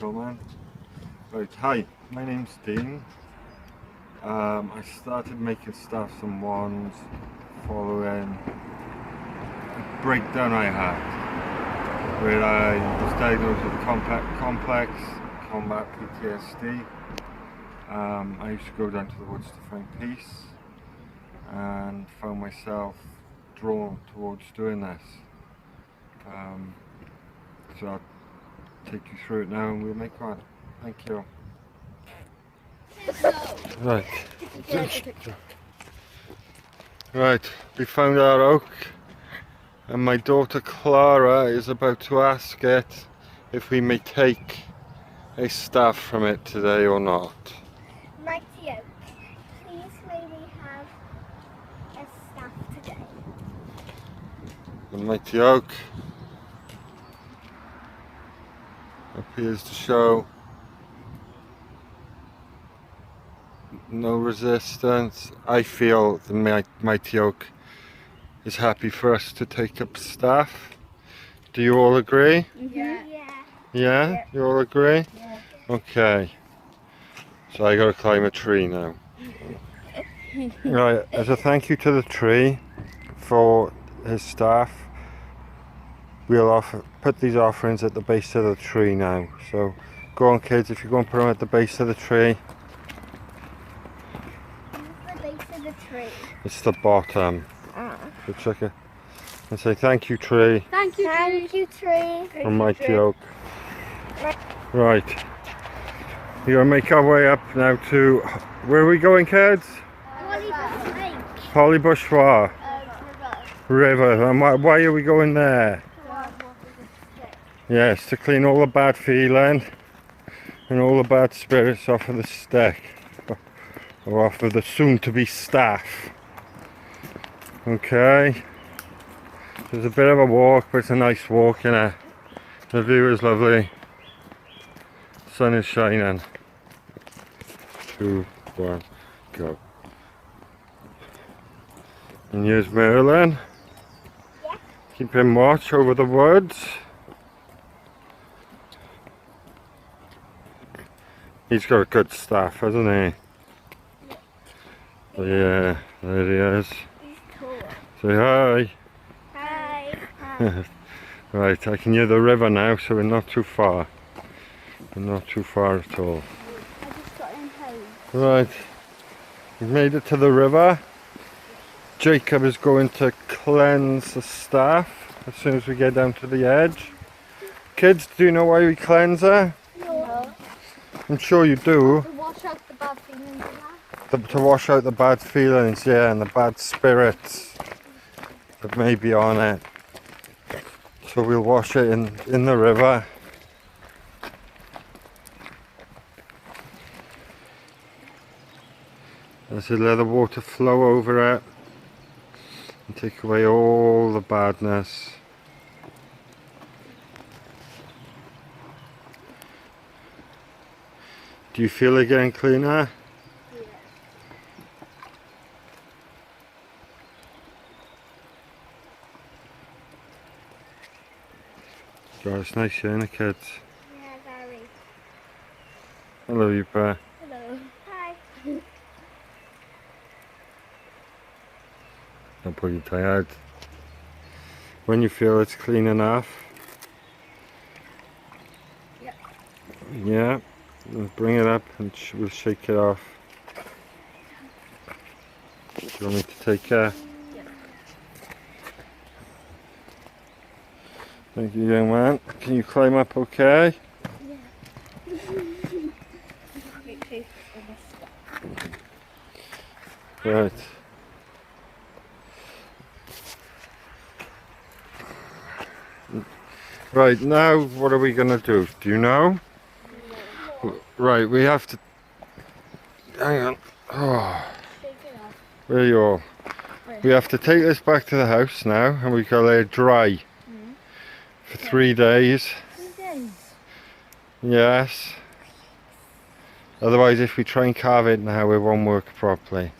gentlemen. Right, hi, my name's Dean. I started making staffs and wands following a breakdown I had where I was diagnosed with complex combat PTSD. I used to go down to the woods to find peace and found myself drawn towards doing this. So I'll take you through it now and we'll make one. Thank you. Right. Right, we found our oak and my daughter Clara is about to ask it if we may take a staff from it today or not. Mighty Oak, please may we have a staff today? The mighty oak appears to show no resistance. I feel the mighty oak is happy for us to take up staff. Do you all agree? Yeah. Yeah? You all agree? Yeah. Okay. So I gotta climb a tree now. Right, as a thank you to the tree for his staff, we'll put these offerings at the base of the tree now. So go on kids, if you go and put them at the base of the tree. Where's the base of the tree? It's the bottom. So check it and say thank you tree. Thank you, thank you, tree. From mighty oak. Right. We're gonna make our way up now to, where are we going kids? Hollybush Lake. Hollybush River. River. And why are we going there? Yes, to clean all the bad feeling and all the bad spirits off of the stick. Or off of the soon to be staff. Okay. There's a bit of a walk, but it's a nice walk, innit? The view is lovely. Sun is shining. 2, 1, go. And here's Merlin. Yeah. Keeping watch over the woods. He's got a good staff, hasn't he? Yeah, there he is. He's cool. Say hi. Hi. Right, I can hear the river now, so we're not too far. We're not too far at all. I just got in home. Right, we've made it to the river. Jacob is going to cleanse the staff as soon as we get down to the edge. Kids, do you know why we cleanse her? No. I'm sure you do. To wash out the bad feelings. To wash out the bad feelings, yeah, and the bad spirits that may be on it. So we'll wash it in the river. As we let the water flow over it and take away all the badness. Do you feel it getting cleaner? God, it's nice here, isn't it, kids? Yeah, very. Hello, you bear. Hello. Hi. Don't put your tie out. When you feel it's clean enough. Yep. Yeah. We'll bring it up and we'll shake it off. Do you want me to take care? Yep. Thank you, young man. Can you climb up okay? Yeah. Right. Right, now what are we going to do? Do you know? No. Right, we have to... Hang on. Oh, Shake it off. where are you all? We have to take this back to the house now and we've got to let it dry for 3 days. 3 days. Yes. Otherwise, if we try and carve it now, it won't work properly.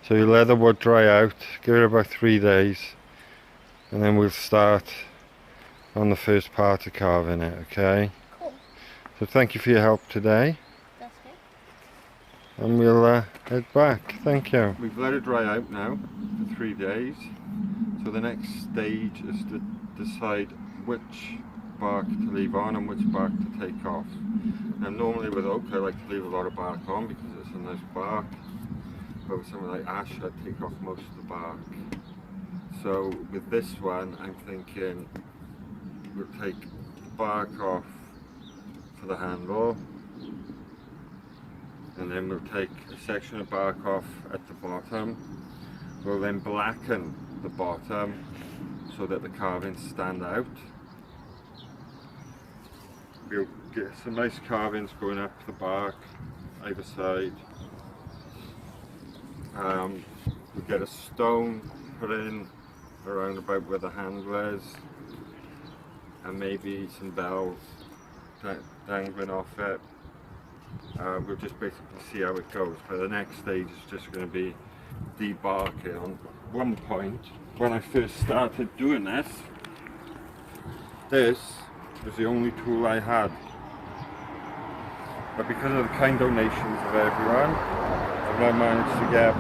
So you let the wood dry out, give it about 3 days, and then we'll start on the first part of carving it, okay? Cool. So thank you for your help today. That's good. And we'll head back. Thank you. We've let it dry out now for 3 days. So the next stage is to decide which bark to leave on and which bark to take off. Now normally with oak I like to leave a lot of bark on because it's a nice bark. But with something like ash I'd take off most of the bark. So with this one I'm thinking we'll take the bark off for the handle. And then we'll take a section of bark off at the bottom. We'll then blacken the bottom so that the carvings stand out. We'll get some nice carvings going up the bark, either side. We'll get a stone put in around about where the handle is, and maybe some bells dangling off it. We'll just basically see how it goes. But the next stage is just going to be debarking. On one point, when I first started doing this was the only tool I had. But because of the kind donations of everyone, I've now managed to get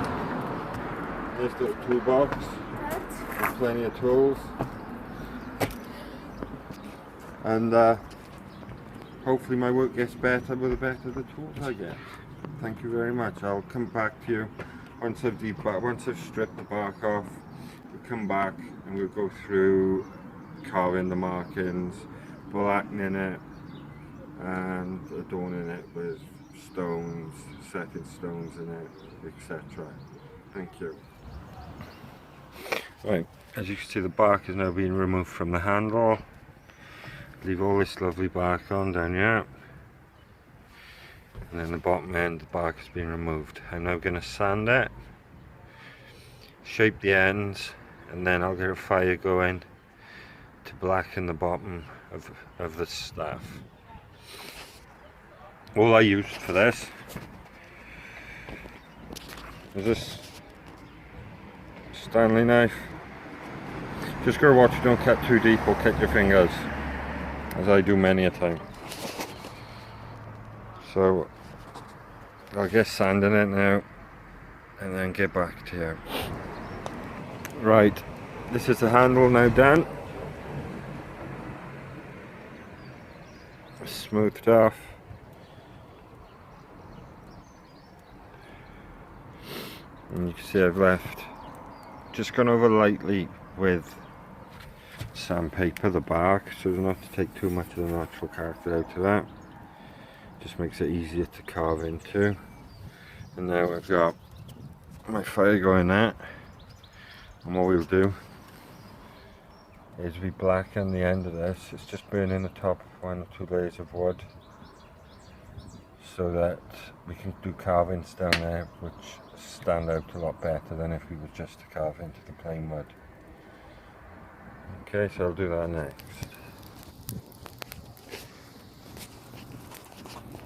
this little toolbox with plenty of tools. And hopefully my work gets better with the better the tools I get. Thank you very much. I'll come back to you once I've stripped the bark off. We'll come back and we'll go through carving the markings, blackening it and adorning it with stones, setting stones in it, etc. Thank you. Right, as you can see the bark is now being removed from the handle. Leave all this lovely bark on down here, and then the bottom end the bark has been removed. I'm now going to sand it, shape the ends, and then I'll get a fire going to blacken the bottom of the staff. All I used for this is this Stanley knife. Just gotta watch you don't cut too deep or cut your fingers, as I do many a time. So I'll get sanding it now and then get back to you. Right, this is the handle now done. Smoothed off. And you can see I've just gone over lightly with sandpaper the bark, so as not to take too much of the natural character out of that. Just makes it easier to carve into. And now I've got my fire going there, and what we'll do is we blacken the end of this. It's just burning the top of 1 or 2 layers of wood so that we can do carvings down there which stand out a lot better than if we were just to carve into the plain wood. Okay, so I'll do that next.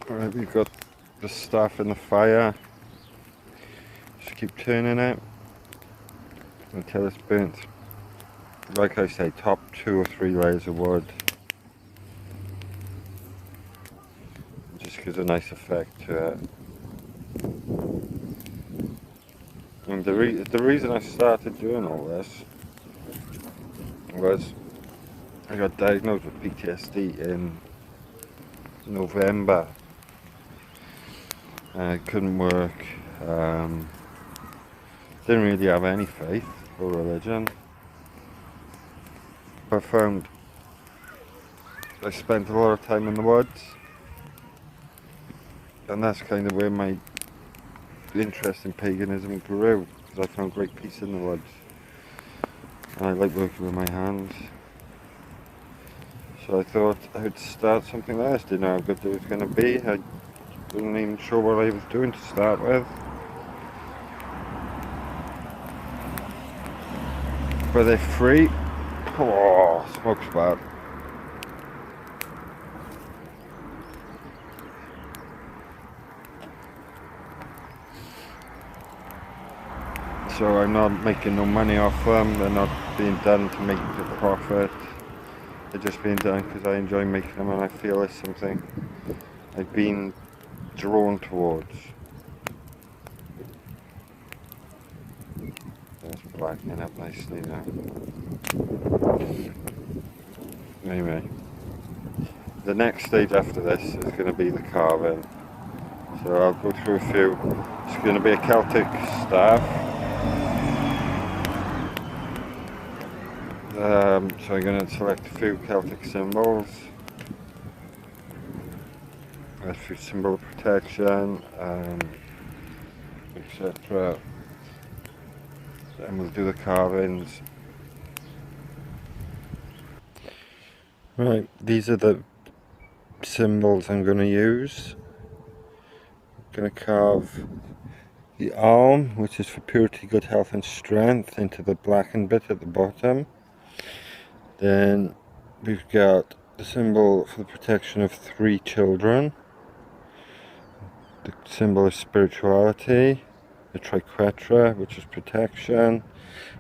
Alright, we've got the stuff in the fire. Just keep turning it until it's burnt. Like I say, top 2 or 3 layers of wood. It just gives a nice effect to it. And the reason I started doing all this was I got diagnosed with PTSD in November. I couldn't work, didn't really have any faith or religion. I found I spent a lot of time in the woods, and that's kind of where my interest in paganism grew, because I found great peace in the woods, and I like working with my hands. So I thought I would start something like this. Didn't know how good it was going to be. I wasn't even sure what I was doing to start with. But they're free. Oh, smoke's bad. So I'm not making no money off them. They're not being done to make a profit. They're just being done because I enjoy making them and I feel there's something I've been drawn towards. That's blackening up nicely now. Anyway, the next stage after this is going to be the carving. So I'll go through a few. It's going to be a Celtic staff. So I'm going to select a few Celtic symbols. A few symbol of protection, etc. And we'll do the carvings. Right, these are the symbols I'm going to use. I'm going to carve the arm, which is for purity, good health and strength, into the blackened bit at the bottom. Then we've got the symbol for the protection of 3 children, the symbol of spirituality, the triquetra, which is protection,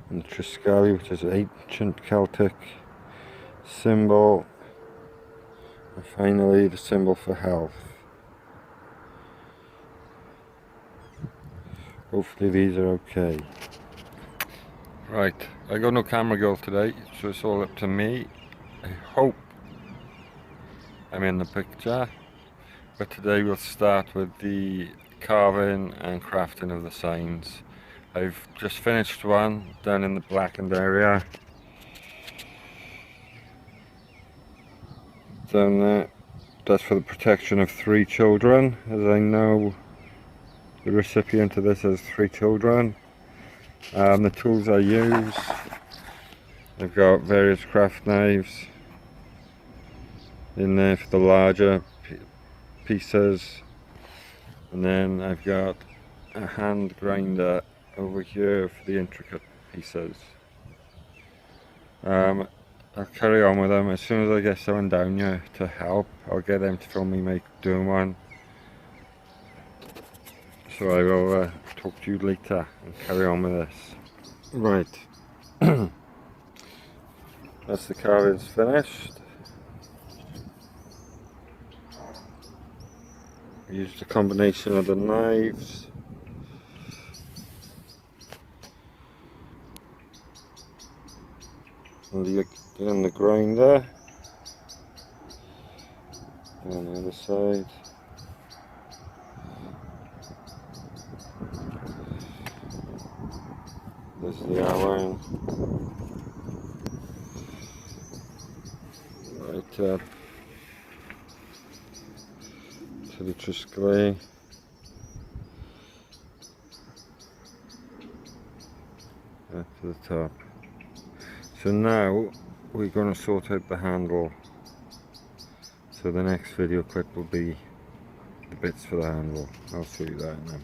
and the Triscali, which is ancient Celtic symbol, and finally the symbol for health. Hopefully these are okay. Right, I got no camera girl today, so it's all up to me. I hope I'm in the picture, but today we'll start with the carving and crafting of the signs. I've just finished one down in the blackened area. Down there, that's for the protection of 3 children, as I know the recipient of this has 3 children. The tools I use, I've got various craft knives in there for the larger pieces, and then I've got a hand grinder over here for the intricate pieces. I'll carry on with them. As soon as I get someone down here to help, I'll get them to film me doing one. So I will talk to you later and carry on with this. Right. That's the carvings finished. I used a combination of the knives. And the grinder. And on the other side. There's the iron. Right up to the Triscali. Up to the top. So now we're going to sort out the handle. So the next video clip will be the bits for the handle. I'll show you that now.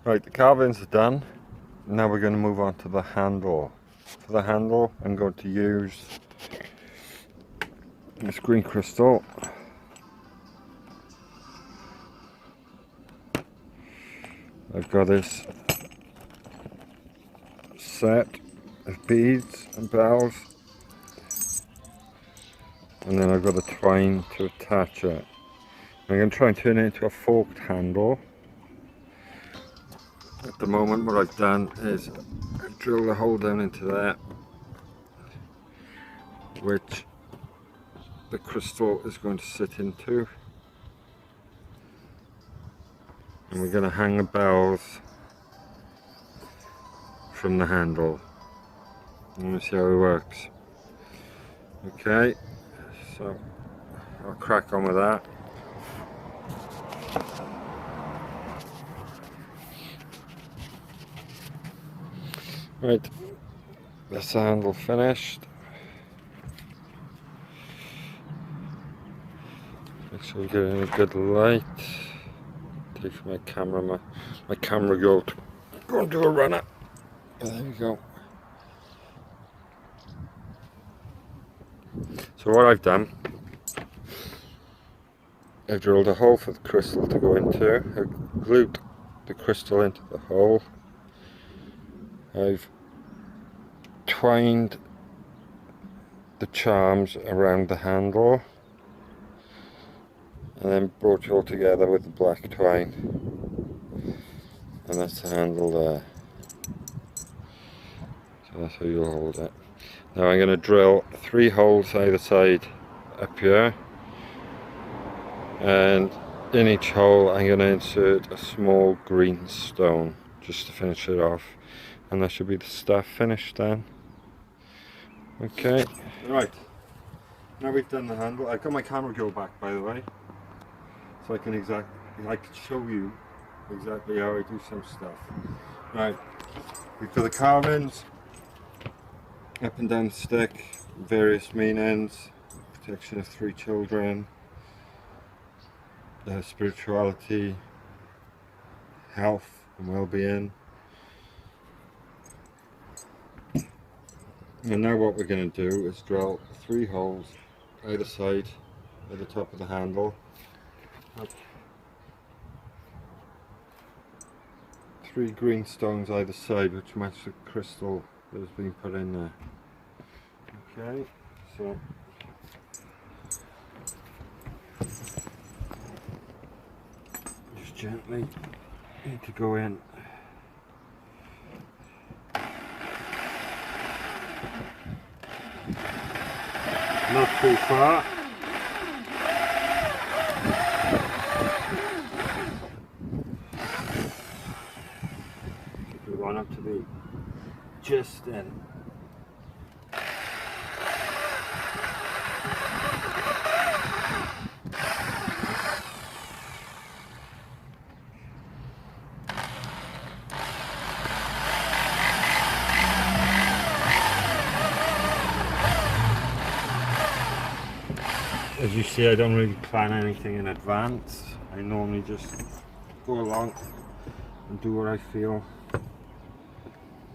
Right, the carvings are done. Now we're going to move on to the handle. For the handle, I'm going to use this green crystal. I've got this set of beads and bells, and then I've got a twine to attach it. I'm going to try and turn it into a forked handle. At the moment what I've done is I've drilled a hole down into there, which the crystal is going to sit into, and we're going to hang the bells from the handle. I'm going to see how it works. Okay, so I'll crack on with that. Right, that's the handle finished. Make sure we get in a good light. Take my camera girl to go and do a runner. There we go. So what I've done, I've drilled a hole for the crystal to go into. I've glued the crystal into the hole. I've twined the charms around the handle, and then brooch all together with the black twine, and that's the handle there. So that's how you'll hold it. Now I'm going to drill 3 holes either side up here, and in each hole I'm going to insert a small green stone just to finish it off, and that should be the staff finished then. Okay, right, now we've done the handle. I've got my camera go back, by the way, so I can show you exactly how I do some stuff. Right, we've got the carvings up and down the stick, various meanings, protection of 3 children, spirituality, health and well-being. And now what we're going to do is drill 3 holes either side at the top of the handle. 3 green stones either side, which match the crystal that has been put in there. Okay, so just gently need to go in. Not too far. We want it to be just in. As you see, I don't really plan anything in advance. I normally just go along and do what I feel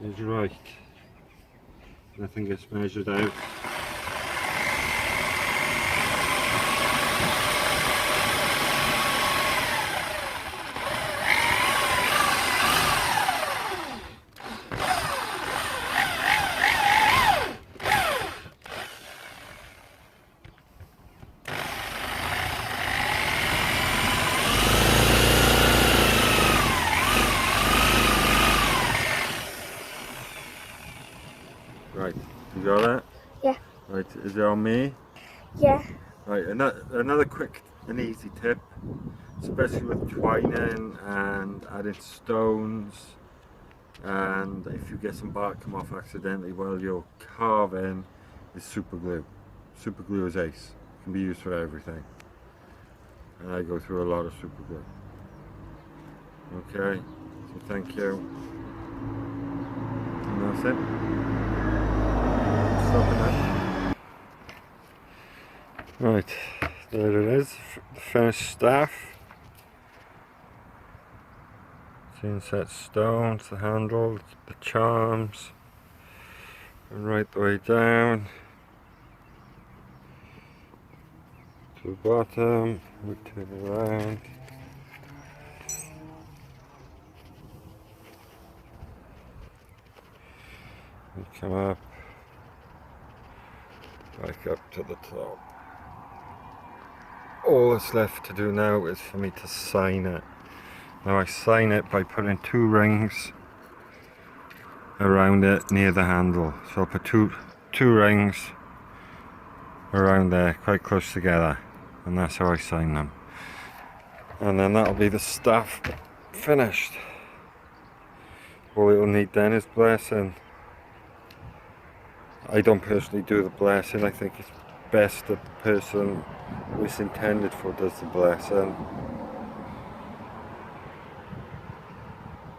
is right. Nothing gets measured out. Right, you got it? Yeah. Right, is it on me? Yeah. Right, another quick and easy tip, especially with twining and adding stones, and if you get some bark come off accidentally while you're carving, is super glue. Super glue is ace. It can be used for everything. And I go through a lot of super glue. Okay, so thank you. And that's it. Right, there it is, the finished staff. The inset stones, the handle, the charms, and right the way down to the bottom. We turn it around. We come up, back up to the top. All that's left to do now is for me to sign it. Now I sign it by putting 2 rings around it near the handle. So I'll put two rings around there quite close together, and that's how I sign them. And then that'll be the staff finished. All it'll need then is blessing. I don't personally do the blessing. I think it's best the person who it's intended for does the blessing.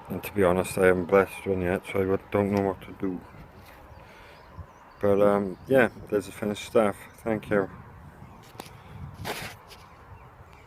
And to be honest, I haven't blessed one yet, so I don't know what to do. But yeah, there's the finished staff. Thank you.